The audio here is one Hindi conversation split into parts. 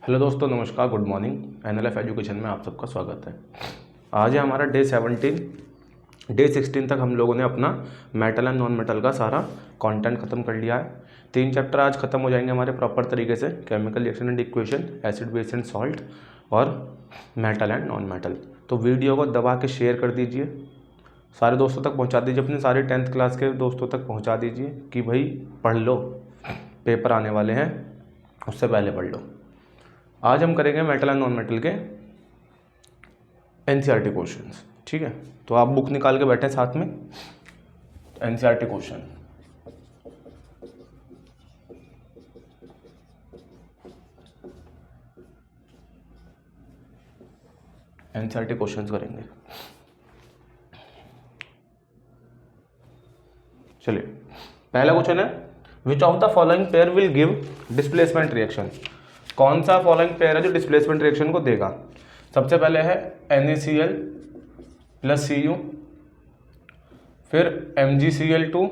हेलो दोस्तों, नमस्कार, गुड मॉर्निंग। एनएलएफ एजुकेशन में आप सबका स्वागत है। आज है हमारा डे 17। डे 16 तक हम लोगों ने अपना मेटल एंड नॉन मेटल का सारा कंटेंट खत्म कर लिया है। 3 चैप्टर आज खत्म हो जाएंगे हमारे प्रॉपर तरीके से, chemical reaction and equation, acid base and salt और मेटल एंड नॉन मेटल। तो वीडियो को दबा के शेयर कर दीजिए, सारे दोस्तों तक पहुँचा दीजिए, अपने सारे 10th क्लास के दोस्तों तक पहुँचा दीजिए कि भाई पढ़ लो, पेपर आने वाले हैं, उससे पहले पढ़ लो। आज हम करेंगे मेटल एंड नॉन मेटल के एनसीईआरटी क्वेश्चंस, ठीक है। तो आप बुक निकाल के बैठे साथ में। एनसीईआरटी क्वेश्चन, एनसीईआरटी क्वेश्चंस करेंगे। चलिए, पहला क्वेश्चन है, which of the following pair will give displacement reaction. कौन सा फॉलोइंग पेयर है जो डिस्प्लेसमेंट रिएक्शन को देगा। सबसे पहले है NaCl प्लस Cu, फिर MgCl2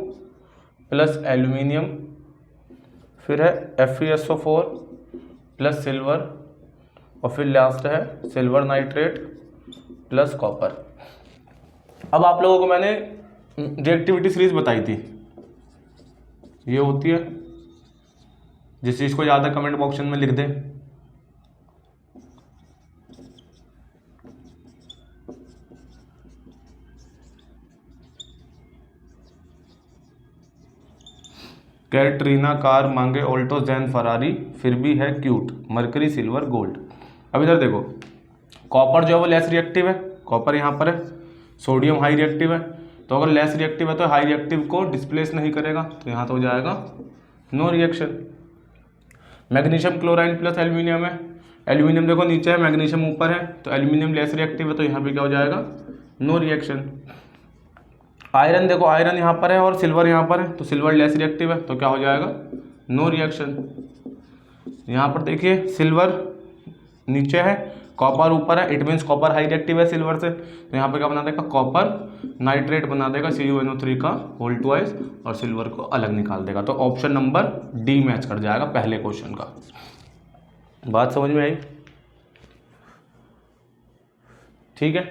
प्लस एल्यूमिनियम, फिर है FeSO4 प्लस सिल्वर, और फिर लास्ट है सिल्वर नाइट्रेट प्लस कॉपर। अब आप लोगों को मैंने रिएक्टिविटी सीरीज बताई थी, ये होती है। जिस चीज़ को ज़्यादा कमेंट बॉक्स में लिख दें। कैटरीना कार मांगे ऑल्टो जैन फरारी, फिर भी है क्यूट, मरकरी सिल्वर गोल्ड। अब इधर देखो, कॉपर जो है वो लेस रिएक्टिव है, कॉपर यहाँ पर है। सोडियम हाई रिएक्टिव है, तो अगर लेस रिएक्टिव है तो हाई रिएक्टिव को डिस्प्लेस नहीं करेगा, तो यहाँ तो हो जाएगा no reaction. Magnesium chloride plus aluminium है, एल्यूमिनियम देखो नीचे है, मैग्नीशियम ऊपर है, तो एल्यूमिनियम लेस रिएक्टिव है, तो यहाँ पे क्या हो जाएगा नो रिएक्शन। आयरन देखो, आयरन यहाँ पर है और सिल्वर यहाँ पर है, तो सिल्वर लेस रिएक्टिव है, तो क्या हो जाएगा नो रिएक्शन। यहाँ पर देखिए सिल्वर नीचे है, कॉपर ऊपर है, it means copper high reactive है सिल्वर से, तो यहाँ पे क्या बना देगा कॉपर नाइट्रेट बना देगा CuNO3 का होल ट्वाइस, और सिल्वर को अलग निकाल देगा। तो ऑप्शन नंबर डी मैच कर जाएगा पहले क्वेश्चन का। बात समझ में आई, ठीक है।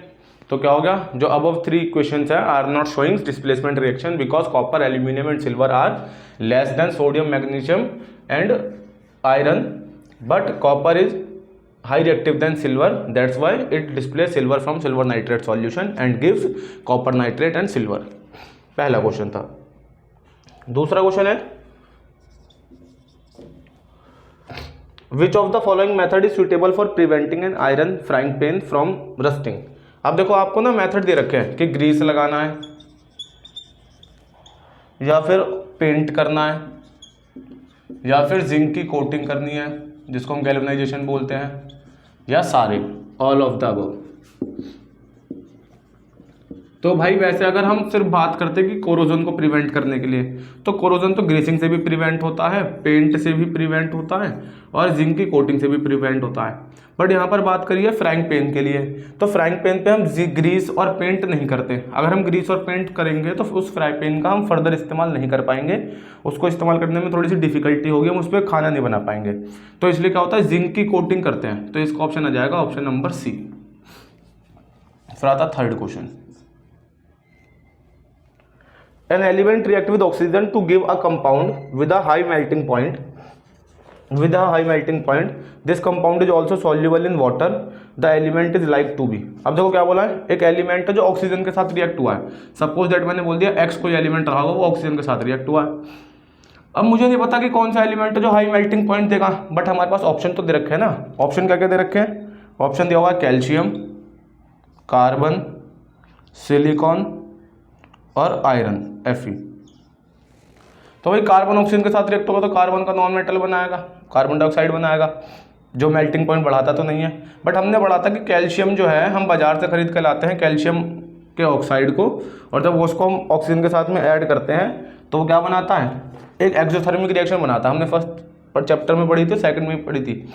तो क्या हो गया, जो अबव 3 इक्वेशंस है are not showing displacement reaction because copper, aluminium and silver are less than sodium, magnesium and iron, but copper is high reactive than silver, that's why it displays silver from silver nitrate solution and gives copper nitrate and silver। पहला क्वेश्चन था। दूसरा क्वेश्चन है, which of the following method is suitable for preventing an iron frying pan from rusting। अब देखो आपको ना मेथड दे रखे हैं कि ग्रीस लगाना है, या फिर पेंट करना है, या फिर जिंक की कोटिंग करनी है जिसको हम गैल्वेनाइजेशन बोलते हैं, या सारे, ऑल ऑफ द अबव। तो भाई वैसे अगर हम सिर्फ बात करते कि कोरोजन को प्रिवेंट करने के लिए, तो कोरोजन तो ग्रीसिंग से भी प्रिवेंट होता है, पेंट से भी प्रिवेंट होता है, और जिंक की कोटिंग से भी प्रिवेंट होता है। बट यहाँ पर बात करिए फ्राइंग पैन के लिए, तो फ्राइंग पैन पे हम ग्रीस और पेंट नहीं करते। अगर हम ग्रीस और पेंट करेंगे तो उस फ्राई पैन का हम फर्दर इस्तेमाल नहीं कर पाएंगे, उसको इस्तेमाल करने में थोड़ी सी डिफिकल्टी होगी, हम उस पर खाना नहीं बना पाएंगे। तो इसलिए क्या होता है, जिंक की कोटिंग करते हैं। तो इसका ऑप्शन आ जाएगा ऑप्शन नंबर सी। फिर आता third question, an element react with oxygen to give a compound with a high melting point, this compound is also soluble in water, the element is like to be। अब देखो क्या बोला है, एक एलिमेंट है जो ऑक्सीजन के साथ रिएक्ट हुआ है। सपोज दैट मैंने बोल दिया एक्स कोई एलिमेंट रहा होगा, वो ऑक्सीजन के साथ रिएक्ट हुआ है। अब मुझे नहीं पता कि कौन सा एलिमेंट है जो हाई मेल्टिंग पॉइंट देगा, बट हमारे पास ऑप्शन तो दे रखे हैं ना। ऑप्शन क्या क्या दे रखे हैं, ऑप्शन दिया हुआ है कैल्शियम, कार्बन, सिलिकॉन और आयरन Fe। तो भाई कार्बन ऑक्सीजन के साथ रिएक्ट होगा तो कार्बन का नॉन मेटल बनाएगा, कार्बन डाइऑक्साइड बनाएगा, जो मेल्टिंग पॉइंट बढ़ाता तो नहीं है। बट हमने बढ़ा था कि कैल्शियम जो है हम बाजार से खरीद के लाते हैं कैल्शियम के ऑक्साइड को, और जब उसको हम ऑक्सीजन के साथ में ऐड करते हैं तो वो क्या बनाता है, एक एक्सोथर्मिक रिएक्शन बनाता है। हमने फर्स्ट चैप्टर में पढ़ी थी, सेकंड में पढ़ी थी,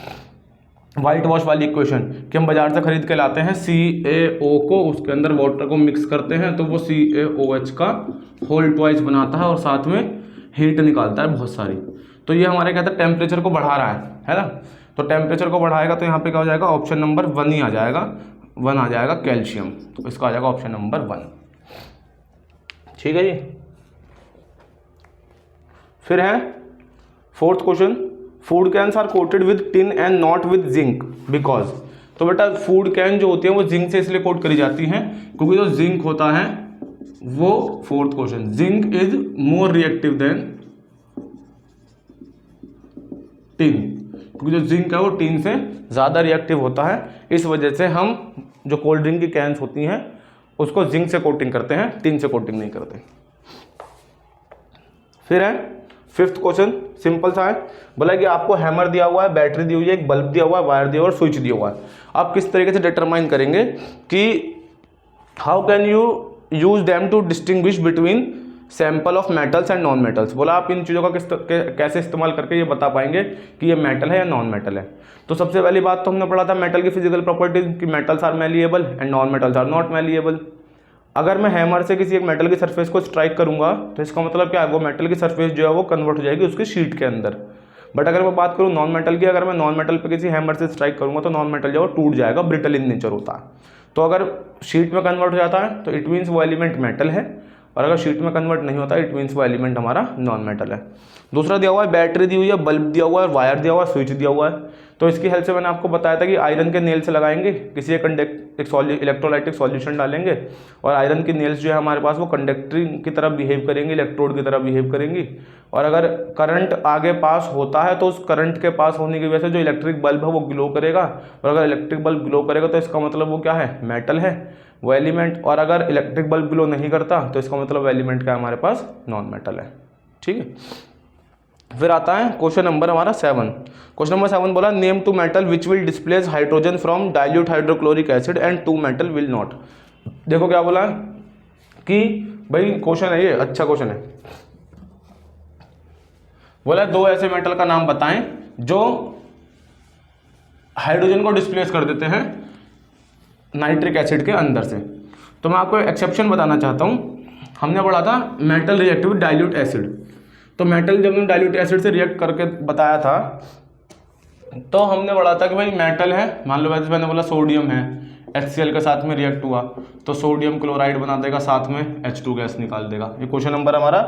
वाइट वॉश वाली इक्वेशन, कि हम बाजार से खरीद के लाते हैं CaO को, उसके अंदर वाटर को मिक्स करते हैं तो वो CaOH का होल ट्वाइस बनाता है और साथ में हीट निकालता है बहुत सारी। तो ये हमारे क्या था, टेम्परेचर को बढ़ा रहा है ना। तो टेम्परेचर को बढ़ाएगा तो यहाँ पे क्या हो जाएगा, ऑप्शन नंबर 1 ही आ जाएगा, 1 आ जाएगा कैल्शियम। तो इसका आ जाएगा ऑप्शन नंबर 1। ठीक है जी। फिर है 4th question, food cans are coated with tin and not with zinc because. तो बेटा फूड कैन जो होती है वो जिंक से इसलिए कोट करी जाती हैं क्योंकि जो जिंक होता है वो, 4th question, zinc is more reactive than tin, क्योंकि जो जिंक है वो टिन से ज़्यादा रिएक्टिव होता है, इस वजह से हम जो कोल्ड ड्रिंक की कैंस होती हैं उसको जिंक से कोटिंग करते हैं, टिन से कोटिंग नहीं करते। फिर है 5th क्वेश्चन, सिंपल सा है, बोला कि आपको हैमर दिया हुआ है, बैटरी दी हुई है, एक बल्ब दिया हुआ है, वायर दिया हुआ है और स्विच दिया हुआ है। आप किस तरीके से डिटरमाइन करेंगे कि how can you use them to distinguish between sample of metals and non metals. बोला आप इन चीज़ों का कैसे इस्तेमाल करके ये बता पाएंगे कि ये मेटल है या नॉन मेटल है। तो सबसे पहली बात तो हमने पढ़ा था मेटल की फिजिकल प्रॉपर्टीज कि metals are malleable and non metals are not malleable. अगर मैं हैमर से किसी एक मेटल की सरफेस को स्ट्राइक करूंगा तो इसका मतलब क्या है, वो मेटल की सरफेस जो है वो कन्वर्ट हो जाएगी उसकी शीट के अंदर। बट अगर मैं बात करूँ नॉन मेटल की, अगर मैं नॉन मेटल पे किसी हैमर से स्ट्राइक करूंगा तो नॉन मेटल जो है वो टूट जाएगा, ब्रिटल इन नेचर होता है। तो अगर शीट में कन्वर्ट हो जाता है तो इट मीन्स वो एलिमेंट मेटल है, और अगर शीट में कन्वर्ट नहीं होता इट मीन्स वो एलिमेंट हमारा नॉन मेटल है। दूसरा दिया हुआ है बैटरी दी हुई है, बल्ब दिया हुआ है, वायर दिया हुआ है, स्विच दिया हुआ है। तो इसकी हेल्प से मैंने आपको बताया था कि आयरन के नेल से लगाएंगे, किसी एक इलेक्ट्रोलाइटिक सॉल्यूशन डालेंगे और आयरन की नेल्स जो है हमारे पास वो कंडक्टिंग की तरह बिहेव करेंगी, इलेक्ट्रोड की तरह बिहेव करेंगी। और अगर करंट आगे पास होता है तो उस करंट के पास होने की वजह से जो इलेक्ट्रिक बल्ब है वो ग्लो करेगा, और अगर इलेक्ट्रिक बल्ब ग्लो करेगा तो इसका मतलब वो क्या है, मेटल है वो एलिमेंट। और अगर इलेक्ट्रिक बल्ब ग्लो नहीं करता तो इसका मतलब एलिमेंट क्या हमारे पास, नॉन मेटल है। ठीक है। फिर आता है क्वेश्चन नंबर हमारा 7। क्वेश्चन नंबर 7 बोला name 2 metal which will displace hydrogen from dilute hydrochloric acid and 2 metal will not. देखो क्या बोला कि भाई क्वेश्चन है ये, अच्छा क्वेश्चन है। बोला 2 ऐसे मेटल का नाम बताएं जो हाइड्रोजन को डिस्प्लेस कर देते हैं नाइट्रिक एसिड के अंदर से। तो मैं आपको एक्सेप्शन बताना चाहता हूं। हमने पढ़ा था metal react with dilute acid. तो मेटल जब हमने डाइल्यूट एसिड से रिएक्ट करके बताया था तो हमने पढ़ा था कि भाई मेटल है, मान लो वैसे मैंने बोला सोडियम है, HCl के साथ में रिएक्ट हुआ तो सोडियम क्लोराइड बना देगा, साथ में H2 गैस निकाल देगा। ये क्वेश्चन नंबर हमारा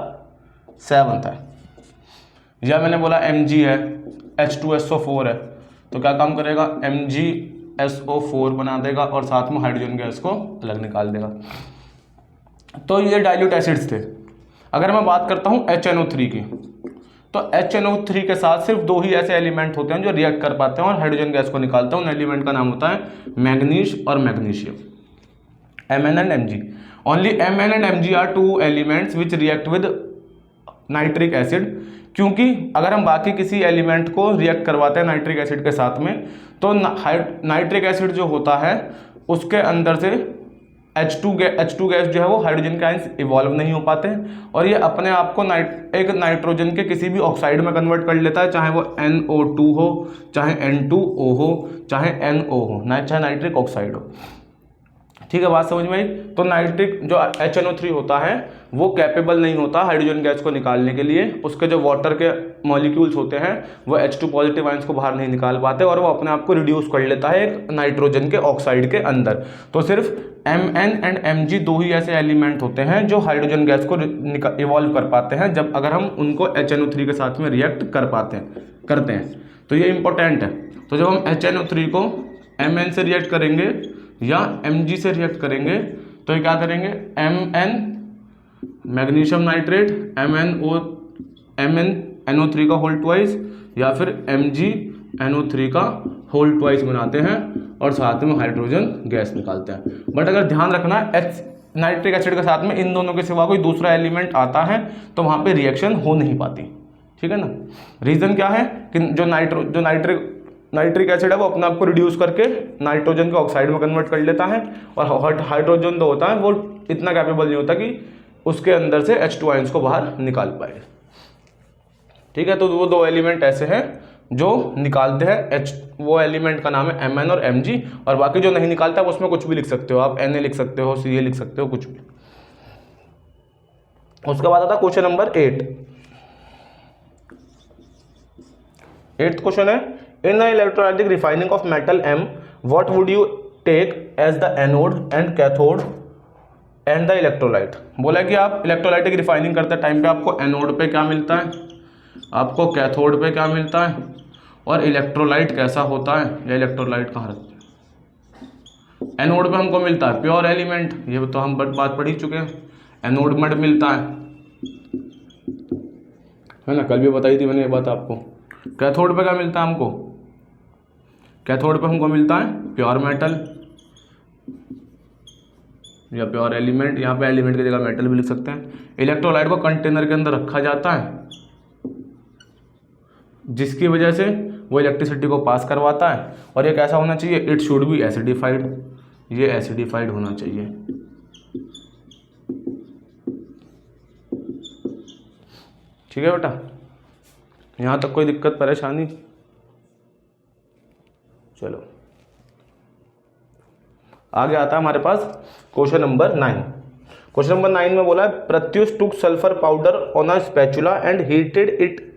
7 है। या मैंने बोला Mg है, H2SO4 है, तो क्या काम करेगा, MgSO4 बना देगा और साथ में हाइड्रोजन गैस को अलग निकाल देगा। तो ये डाइल्यूट एसिड्स थे। अगर मैं बात करता हूँ HNO3 की, तो HNO3 के साथ सिर्फ 2 ही ऐसे एलिमेंट होते हैं जो रिएक्ट कर पाते हैं और हाइड्रोजन गैस को निकालते हैं। उन एलिमेंट का नाम होता है मैग्नीज और magnesium, Mn and Mg। Only Mn and Mg are 2 elements which react with nitric acid. क्योंकि अगर हम बाकी किसी एलिमेंट को रिएक्ट करवाते हैं नाइट्रिक एसिड के साथ में तो नाइट्रिक एसिड जो होता है उसके अंदर से H2 गैस जो है वो हाइड्रोजन के आयंस इवॉल्व नहीं हो पाते हैं और ये अपने आप को एक नाइट्रोजन के किसी भी ऑक्साइड में कन्वर्ट कर लेता है, चाहे वो NO2 हो, चाहे N2O हो, चाहे NO हो, चाहे नाइट्रिक ऑक्साइड हो। ठीक है, बात समझ में आई। तो नाइट्रिक जो HNO3 होता है वो कैपेबल नहीं होता हाइड्रोजन गैस को निकालने के लिए। उसके जो वाटर के मॉलिक्यूल्स होते हैं वो H2 पॉजिटिव आयंस को बाहर नहीं निकाल पाते और वो अपने आप को रिड्यूस कर लेता है एक नाइट्रोजन के ऑक्साइड के अंदर। तो सिर्फ Mn एंड Mg 2 ही ऐसे एलिमेंट होते हैं जो हाइड्रोजन गैस को इवॉल्व कर पाते हैं जब अगर हम उनको HNO3 के साथ में रिएक्ट करते हैं। तो ये इंपॉर्टेंट है। तो जब हम HNO3 को Mn से रिएक्ट करेंगे या Mg से रिएक्ट करेंगे तो ये क्या करेंगे, Mn मैग्नीशियम नाइट्रेट MnNO3 का होल ट्वाइस या फिर MgNO3 का होल ट्वाइस बनाते हैं और साथ में हाइड्रोजन गैस निकालते हैं। बट अगर ध्यान रखना नाइट्रिक एसिड के साथ में इन दोनों के सिवा कोई दूसरा एलिमेंट आता है तो वहाँ पे रिएक्शन हो नहीं पाती। ठीक है ना। रीज़न क्या है कि जो नाइट्रिक एसिड है वो अपने आप को रिड्यूस करके नाइट्रोजन के ऑक्साइड में कन्वर्ट कर लेता है और हाइड्रोजन जो होता है वो इतना कैपेबल नहीं होता कि उसके अंदर से H2 आयंस को बाहर निकाल पाए। ठीक है, तो वो 2 एलिमेंट ऐसे हैं जो निकालते हैं वो एलिमेंट का नाम है Mn और Mg, और बाकी जो नहीं निकालता है उसमें कुछ भी लिख सकते हो आप, Na लिख सकते हो, Ca लिख सकते हो, कुछ भी। उसके बाद आता क्वेश्चन नंबर 8। 8th क्वेश्चन है in the electrolytic refining of metal M, what would you take as the anode and cathode and the electrolyte. बोला कि आप इलेक्ट्रोलाइटिक रिफाइनिंग करते टाइम पे आपको एनोड पे क्या मिलता है, आपको कैथोड पे क्या मिलता है, और इलेक्ट्रोलाइट कैसा होता है, या इलेक्ट्रोलाइट कहाँ रखते हैं। एनोड पे हमको मिलता है प्योर एलिमेंट, ये तो हम बात पढ़ ही चुके हैं, एनोड मड मिलता है ना, कल भी बताई थी मैंने ये बात आपको। कैथोड पे क्या मिलता है हमको, कैथोड पे हमको मिलता है प्योर मेटल या प्योर एलिमेंट, यहाँ पे एलिमेंट की जगह मेटल भी लिख सकते हैं। इलेक्ट्रोलाइट को कंटेनर के अंदर रखा जाता है जिसकी वजह से वो इलेक्ट्रिसिटी को पास करवाता है, और ये कैसा होना चाहिए, इट शुड बी एसिडिफाइड, ये एसिडिफाइड होना चाहिए। ठीक है बेटा, यहाँ तक कोई दिक्कत परेशानी। चलो आगे आता है हमारे पास क्वेश्चन नंबर 9। क्वेश्चन नंबर 9 में बोला है Pratyush took sulphur powder on a spatula and heated it.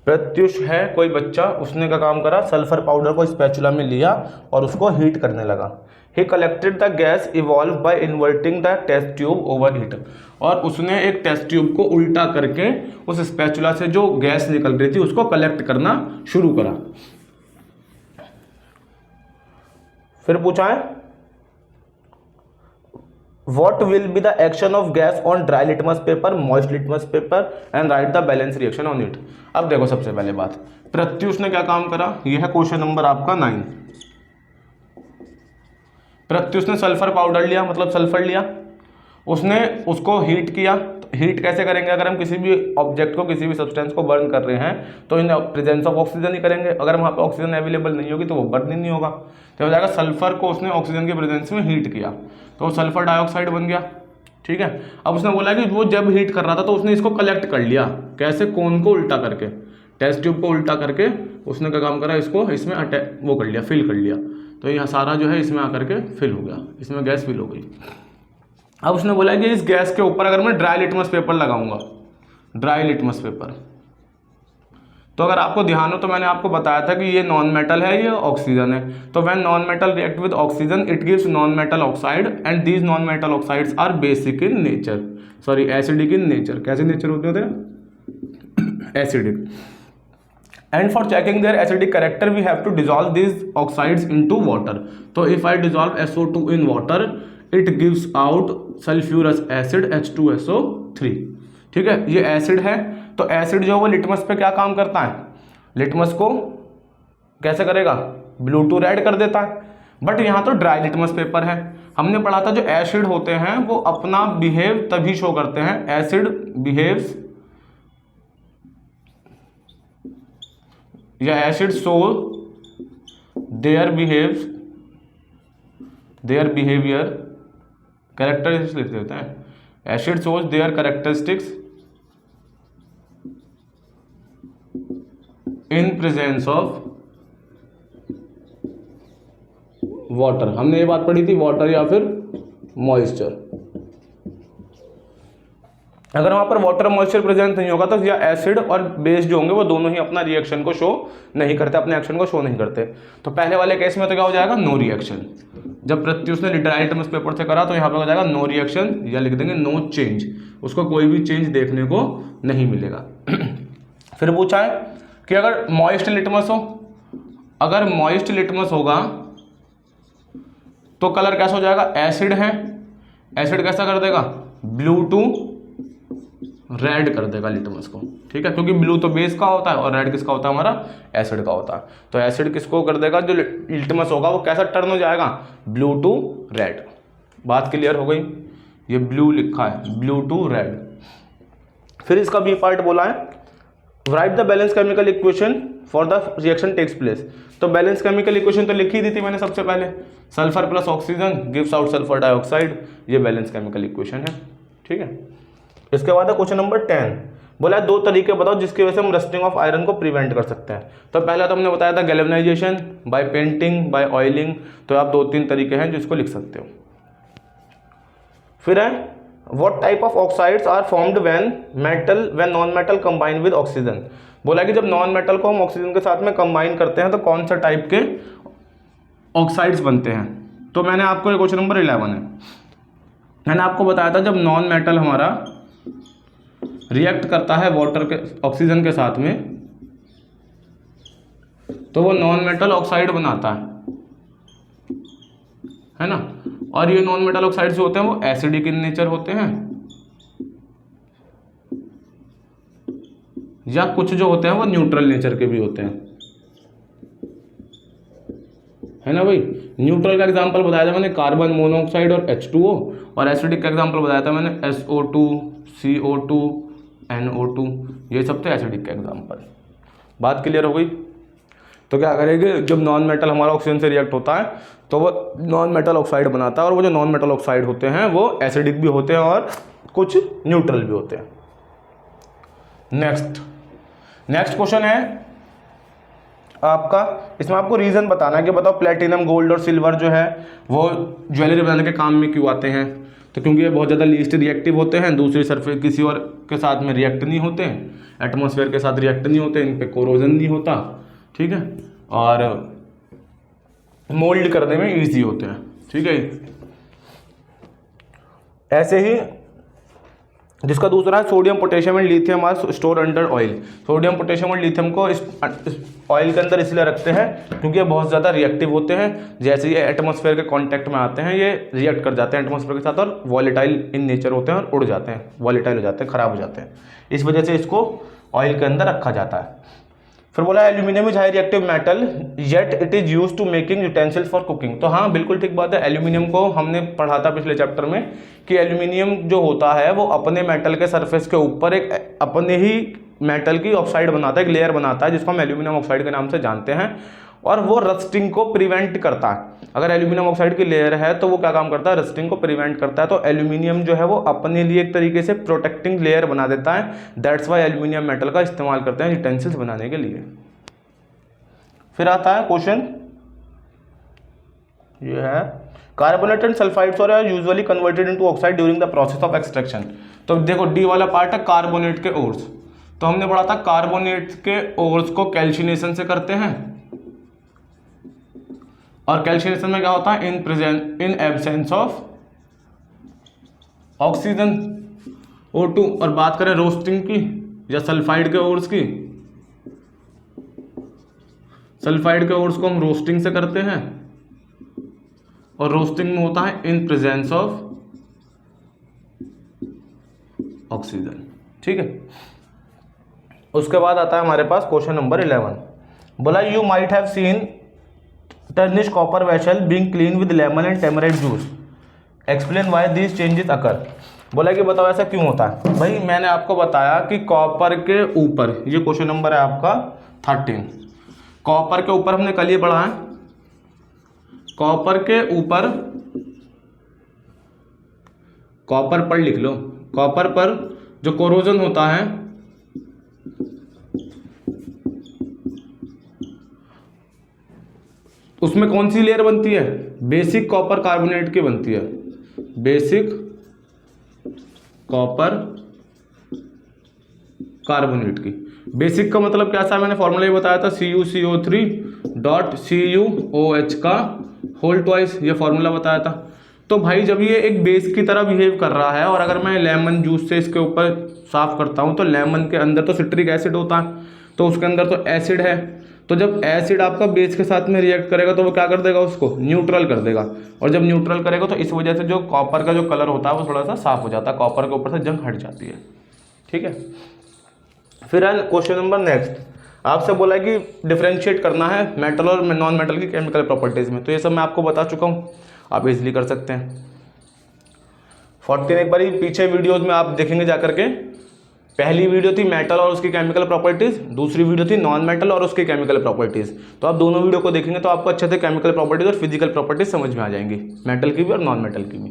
Pratyush है कोई बच्चा, उसने क्या काम करा, सल्फर पाउडर को स्पैचुला में लिया और उसको हीट करने लगा। He collected the gas evolve by inverting the test tube over heat, और उसने एक टेस्ट ट्यूब को उल्टा करके उस स्पैचुला से जो गैस निकल रही थी उसको कलेक्ट करना शुरू करा। फिर पूछा है What will be the action of gas on dry litmus paper, moist litmus paper and write the balance reaction on it। अब देखो सबसे पहले बात, प्रत्युष ने क्या काम करा, यह है क्वेश्चन नंबर आपका 9। प्रत्युष ने सल्फर पाउडर लिया, मतलब सल्फर लिया, उसने उसको हीट किया। तो हीट कैसे करेंगे, अगर हम किसी भी ऑब्जेक्ट को, किसी भी सब्सटेंस को बर्न कर रहे हैं तो इन प्रेजेंस ऑफ ऑक्सीजन ही करेंगे। अगर वहाँ पे ऑक्सीजन अवेलेबल नहीं होगी तो वो बर्न ही नहीं होगा। तो हो जाएगा सल्फर को उसने ऑक्सीजन की प्रेजेंस में हीट किया तो सल्फर डाइऑक्साइड बन गया। ठीक है, अब उसने बोला कि वो जब हीट कर रहा था तो उसने इसको कलेक्ट कर लिया, कैसे, कोन को उल्टा करके, टेस्ट ट्यूब को उल्टा करके उसने क्या काम करा, इसको इसमें वो कर लिया, फिल कर लिया। तो यह सारा जो है इसमें आकर के फिल हो गया, इसमें गैस फिल हो गई। अब उसने बोला कि इस गैस के ऊपर अगर मैं ड्राई लिटमस पेपर लगाऊंगा, ड्राई लिटमस पेपर, तो अगर आपको ध्यान हो तो मैंने आपको बताया था कि ये नॉन मेटल है, ये ऑक्सीजन है। तो when non metal react with oxygen it gives non metal oxide and these non metal oxides are basic in nature, sorry acidic in nature. कैसे नेचर होते होते हैं, acidic. And for checking their acidic character we have to dissolve these oxides into water. तो if I dissolve SO2 in water it gives out sulphurous acid H2SO3। ठीक है, ये एसिड है, तो एसिड जो है वो लिटमस पे क्या काम करता है, लिटमस को कैसे करेगा, ब्लू टू रेड कर देता है। बट यहाँ तो ड्राई लिटमस पेपर है, हमने पढ़ा था जो एसिड होते हैं वो अपना बिहेव तभी शो करते हैं, एसिड बिहेव्स या acid show their behaviour characteristics लिख देते हैं, acid shows there characteristics in presence of water. हमने ये बात पढ़ी थी, वाटर या फिर मॉइस्चर। अगर वहां पर वाटर मॉइस्चर प्रेजेंट नहीं होगा तो या एसिड और बेस जो होंगे वो दोनों ही अपना रिएक्शन को शो नहीं करते, अपने एक्शन को शो नहीं करते। तो पहले वाले केस में तो क्या हो जाएगा, नो रिएक्शन। जब प्रत्युष ने ड्राई लिटमस पेपर से करा तो यहाँ पे हो जाएगा नो रिएक्शन, या लिख देंगे नो चेंज, उसको कोई भी चेंज देखने को नहीं मिलेगा। फिर पूछा है कि अगर मॉइस्ट लिटमस हो, अगर मॉइस्ट लिटमस होगा तो कलर कैसा हो जाएगा, एसिड है, एसिड कैसा कर देगा, ब्लू टू रेड कर देगा लिटमस को। ठीक है, क्योंकि ब्लू तो बेस का होता है और रेड किसका होता है, हमारा एसिड का होता है। तो एसिड किसको कर देगा, जो लिटमस होगा वो कैसा टर्न हो जाएगा, ब्लू टू रेड। बात क्लियर हो गई, ये ब्लू लिखा है, ब्लू टू रेड। फिर इसका बी पार्ट बोला है write the balance chemical equation for the reaction takes place. तो बैलेंस केमिकल इक्वेशन तो लिखी दी थी मैंने सबसे पहले, sulphur plus oxygen gives out sulphur dioxide, ये बैलेंस केमिकल इक्वेशन है। ठीक है, इसके बाद है क्वेश्चन नंबर 10, बोला है दो तरीके बताओ जिसकी वजह से हम रस्टिंग ऑफ आयरन को प्रिवेंट कर सकते हैं। तो पहला तो हमने बताया था galvanisation, by painting, by oiling. तो आप 2-3 तरीके हैं जिसको लिख सकते हो। फिर है what type of oxides are formed when non metal combine with oxygen. बोला कि जब नॉन मेटल को हम ऑक्सीजन के साथ में कंबाइन करते हैं तो कौन सा टाइप के ऑक्साइड्स बनते हैं। तो मैंने आपको क्वेश्चन नंबर 11 है, मैंने आपको बताया था जब नॉन मेटल हमारा रिएक्ट करता है वाटर के ऑक्सीजन के साथ में तो वो नॉन मेटल ऑक्साइड बनाता है ना। और ये नॉन मेटल ऑक्साइड्स जो होते हैं वो एसिडिक इन नेचर होते हैं, या कुछ जो होते हैं वो न्यूट्रल नेचर के भी होते हैं, है ना भाई। न्यूट्रल का एग्जांपल बताया था मैंने कार्बन मोनोऑक्साइड और H2O, और एसिडिक का एग्जांपल बताया था मैंने SO2, CO2, NO2, ये सब थे एसिडिक का एग्जांपल। बात क्लियर हो गई। तो क्या करेंगे, जब नॉन मेटल हमारा ऑक्सीजन से रिएक्ट होता है तो वो नॉन मेटल ऑक्साइड बनाता है, और वो जो नॉन मेटल ऑक्साइड होते हैं वो एसिडिक भी होते हैं और कुछ न्यूट्रल भी होते हैं। नेक्स्ट क्वेश्चन है आपका, इसमें आपको रीज़न बताना है कि बताओ प्लेटिनम, गोल्ड और सिल्वर जो है वो ज्वेलरी बनाने के काम में क्यों आते हैं। तो क्योंकि ये बहुत ज़्यादा लीस्ट रिएक्टिव होते हैं, दूसरी सरफेस किसी और के साथ में रिएक्ट नहीं होते हैं, एटमॉस्फेयर के साथ रिएक्ट नहीं होते, इन पे कोरोजन नहीं होता, ठीक है, और मोल्ड करने में ईजी होते हैं, ठीक है। ऐसे ही जिसका दूसरा है sodium, potassium and lithium are store under oil. Sodium, potassium और लिथियम को इस ऑयल के अंदर इसलिए रखते हैं क्योंकि ये बहुत ज़्यादा रिएक्टिव होते हैं। जैसे ये एटमॉस्फेयर के कांटेक्ट में आते हैं ये रिएक्ट कर जाते हैं एटमॉस्फेयर के साथ, और वॉलेटाइल इन नेचर होते हैं और उड़ जाते हैं, वॉलेटाइल हो जाते हैं, खराब हो जाते हैं। इस वजह से इसको ऑयल के अंदर रखा जाता है। फिर बोला aluminium is high reactive metal yet it is used to making utensils for cooking. तो हाँ बिल्कुल ठीक बात है, एल्यूमिनियम को हमने पढ़ा था पिछले चैप्टर में कि एल्यूमिनियम जो होता है वो अपने मेटल के सरफेस के ऊपर एक अपने ही मेटल की ऑक्साइड बनाता है, एक लेयर बनाता है जिसको हम एल्यूमिनियम ऑक्साइड के नाम से जानते हैं, और वो रस्टिंग को प्रिवेंट करता है। अगर एल्यूमिनियम ऑक्साइड की लेयर है तो वो क्या काम करता है, रस्टिंग को प्रिवेंट करता है। तो एल्यूमिनियम जो है वो अपने लिए एक तरीके से प्रोटेक्टिंग लेयर बना देता है। दैट्स वाई एल्यूमिनियम मेटल का इस्तेमाल करते हैं यूटेंसिल्स बनाने के लिए। फिर आता है क्वेश्चन, ये है carbonate and sulphides are usually converted into oxide during the process of extraction. तो देखो डी वाला पार्ट है कार्बोनेट के ओर्स। तो हमने पढ़ा था कार्बोनेट के ओर्स को कैल्शिनेशन से करते हैं, और कैल्शिनेशन में क्या होता है, in absence of oxygen O2। और बात करें रोस्टिंग की या सल्फाइड के ओर्स की, सल्फाइड के ओर्स को हम रोस्टिंग से करते हैं, और रोस्टिंग में होता है इन प्रेजेंस ऑफ ऑक्सीजन, ठीक है। उसके बाद आता है हमारे पास क्वेश्चन नंबर 11। बोला you might have seen tarnish copper vessel being clean with lemon and tamarind juice, explain why these changes अकर। बोला कि बताओ ऐसा क्यों होता है। भाई मैंने आपको बताया कि कॉपर के ऊपर, ये क्वेश्चन नंबर है आपका 13, कॉपर के ऊपर हमने कल ये पढ़ा है, कॉपर के ऊपर, कॉपर पर लिख लो, कॉपर पर जो कोरोजन होता है उसमें कौन सी लेयर बनती है, बेसिक कॉपर कार्बोनेट की बनती है, बेसिक कॉपर कार्बोनेट की। बेसिक का मतलब क्या था, मैंने फॉर्मूला ही बताया था, CuCO3.CuOH का होल ट्वाइस, ये फॉर्मूला बताया था। तो भाई जब ये एक बेस की तरह बिहेव कर रहा है, और अगर मैं लेमन जूस से इसके ऊपर साफ करता हूँ तो लेमन के अंदर तो सिट्रिक एसिड होता है, तो उसके अंदर तो एसिड है, तो जब एसिड आपका बेस के साथ में रिएक्ट करेगा तो वो क्या कर देगा, उसको न्यूट्रल कर देगा, और जब न्यूट्रल करेगा तो इस वजह से जो कॉपर का जो कलर होता है वो थोड़ा सा साफ हो जाता है, कॉपर के ऊपर से जंग हट जाती है, ठीक है। फिर क्वेश्चन नंबर नेक्स्ट, आपसे बोला है कि डिफरेंशिएट करना है मेटल और नॉन मेटल की केमिकल प्रॉपर्टीज़ में, तो ये सब मैं आपको बता चुका हूँ, आप इजीली कर सकते हैं। 14 एक बार पीछे वीडियोज़ में आप देखेंगे जा करके, पहली वीडियो थी मेटल और उसकी केमिकल प्रॉपर्टीज़, दूसरी वीडियो थी नॉन मेटल और उसकी केमिकल प्रॉपर्टीज़। तो आप दोनों वीडियो को देखेंगे तो आपको अच्छे से केमिकल प्रॉपर्टीज़ और फिजिकल प्रॉपर्टीज समझ में आ जाएंगी, मेटल की भी और नॉन मेटल की भी।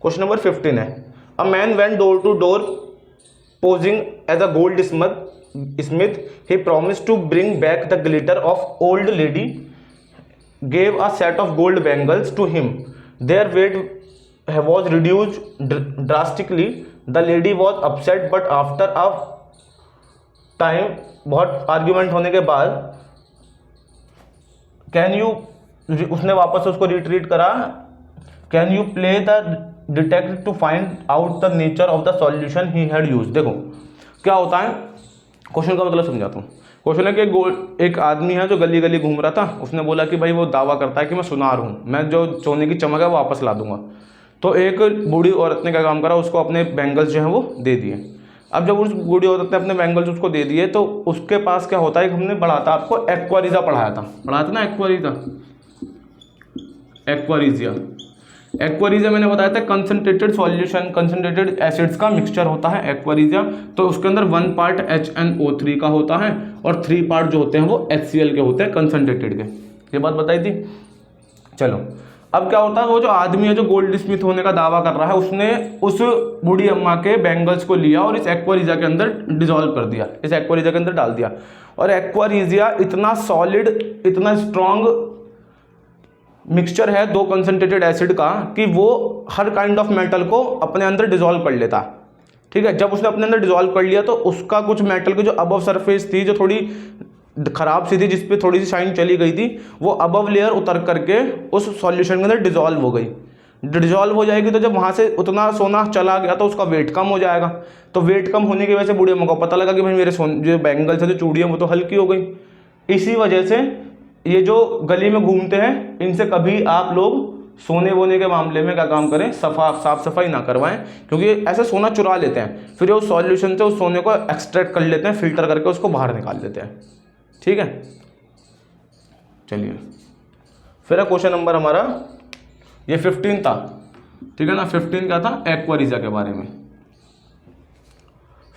क्वेश्चन नंबर 15 है, a man went door to door posing as a goldsmith, he promised to bring back the glitter of old lady, gave a set of gold bangles to him, their weight was reduced drastically. The lady was upset, but after a time, बहुत आर्ग्यूमेंट होने के बाद, कैन यू, उसने वापस उसको रिट्रीट करा, can you play the detective to find out the nature of the solution he had use. देखो क्या होता है, क्वेश्चन का मतलब समझाता हूँ। क्वेश्चन है कि एक आदमी है जो गली गली घूम रहा था, उसने बोला कि भाई वो दावा करता है कि मैं सुनार हूँ, मैं जो सोने की चमक है वो वापस ला दूंगा। तो एक बूढ़ी औरत ने क्या काम करा, उसको अपने बैंगल्स जो हैं वो दे दिए। अब जब उस बूढ़ी औरत ने अपने बैंगल्स उसको दे दिए तो उसके पास क्या होता है, हमने पढ़ा था आपको एक्वारिजा पढ़ाया था ना, एक्वारिजा मैंने बताया था कंसंट्रेटेड सॉल्यूशन, कंसंट्रेटेड एसिड्स का मिक्सचर होता है एक्वारिजा। तो उसके अंदर 1 पार्ट HNO3 का होता है और 3 पार्ट जो होते हैं वो HCl के होते हैं, कंसंट्रेटेड के। ये बात बताई थी। चलो अब क्या होता है, वो जो आदमी है जो गोल्ड स्मिथ होने का दावा कर रहा है, उसने उस बूढ़ी अम्मा के बैंगल्स को लिया और इस एक्वारिजा के अंदर डिसॉल्व कर दिया, इस एक्वारिजा के अंदर डाल दिया। और एक्वारिजा इतना सॉलिड, इतना स्ट्रॉन्ग मिक्सचर है 2 कंसंट्रेटेड एसिड का कि वो हर काइंड ऑफ मेटल को अपने अंदर डिसॉल्व कर लेता। ठीक है, जब उसने अपने अंदर डिसॉल्व कर लिया तो उसका कुछ मेटल की जो अबव सरफेस थी, जो थोड़ी खराब सी थी, जिसपे थोड़ी सी शाइन चली गई थी, वो अबव लेयर उतर करके उस सॉल्यूशन के अंदर डिसॉल्व हो गई। डिसॉल्व हो जाएगी तो जब वहाँ से उतना सोना चला गया तो उसका वेट कम हो जाएगा। तो वेट कम होने की वजह से बूढ़े अम्मा को पता लगा कि भाई मेरे जो बैंगल्स है, जो चूड़ियाँ, वो तो हल्की हो गई। इसी वजह से ये जो गली में घूमते हैं, इनसे कभी आप लोग सोने वोने के मामले में क्या काम करें, साफ सफाई ना करवाएं, क्योंकि ऐसे सोना चुरा लेते हैं, फिर उस सॉल्यूशन से उस सोने को एक्सट्रैक्ट कर लेते हैं, फिल्टर करके उसको बाहर निकाल लेते हैं। ठीक है, चलिए फिर है क्वेश्चन नंबर हमारा, ये 15 था। ठीक है ना, 15 क्या था, एक्वारिजा के बारे में।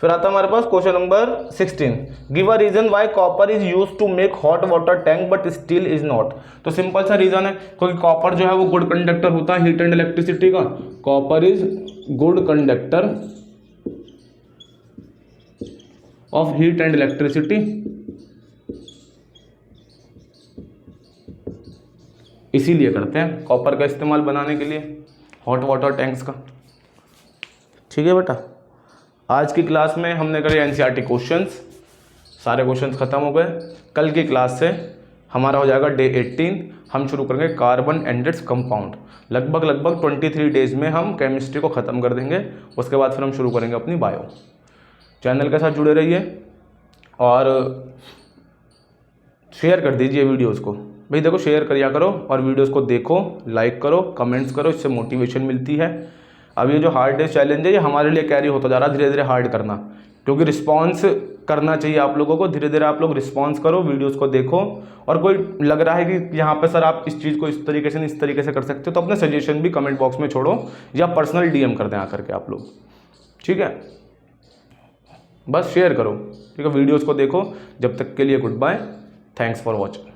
फिर आता हमारे पास question number 16, give a reason why copper is used to make hot water tank but steel is not. तो सिंपल सा रीजन है, क्योंकि कॉपर जो है वो गुड कंडक्टर होता है हीट एंड इलेक्ट्रिसिटी का। Copper is good conductor of heat and electricity, इसीलिए करते हैं कॉपर का इस्तेमाल बनाने के लिए हॉट वाटर टैंक्स का। ठीक है बेटा, आज की क्लास में हमने करे एनसीईआरटी क्वेश्चंस, सारे क्वेश्चंस खत्म हो गए। कल की क्लास से हमारा हो जाएगा डे 18, हम शुरू करेंगे कार्बन एंड इट्स कंपाउंड। लगभग 23 डेज में हम केमिस्ट्री को ख़त्म कर देंगे, उसके बाद फिर हम शुरू करेंगे अपनी बायो। चैनल के साथ जुड़े रहिए और शेयर कर दीजिए वीडियोज़ को। भाई देखो, शेयर करिया करो और वीडियोज़ को देखो, लाइक करो, कमेंट्स करो, इससे मोटिवेशन मिलती है। अब ये जो हार्ड डे चैलेंज है, ये हमारे लिए कैरी होता जा रहा है धीरे धीरे हार्ड करना, क्योंकि रिस्पांस करना चाहिए आप लोगों को। धीरे धीरे आप लोग रिस्पांस करो, वीडियोस को देखो, और कोई लग रहा है कि यहाँ पे सर आप इस चीज़ को इस तरीके से कर सकते हो, तो अपने सजेशन भी कमेंट बॉक्स में छोड़ो या पर्सनल DM कर दें आकर के आप लोग। ठीक है, बस शेयर करो। ठीक है, वीडियोज़ को देखो। जब तक के लिए goodbye, thanks for watching.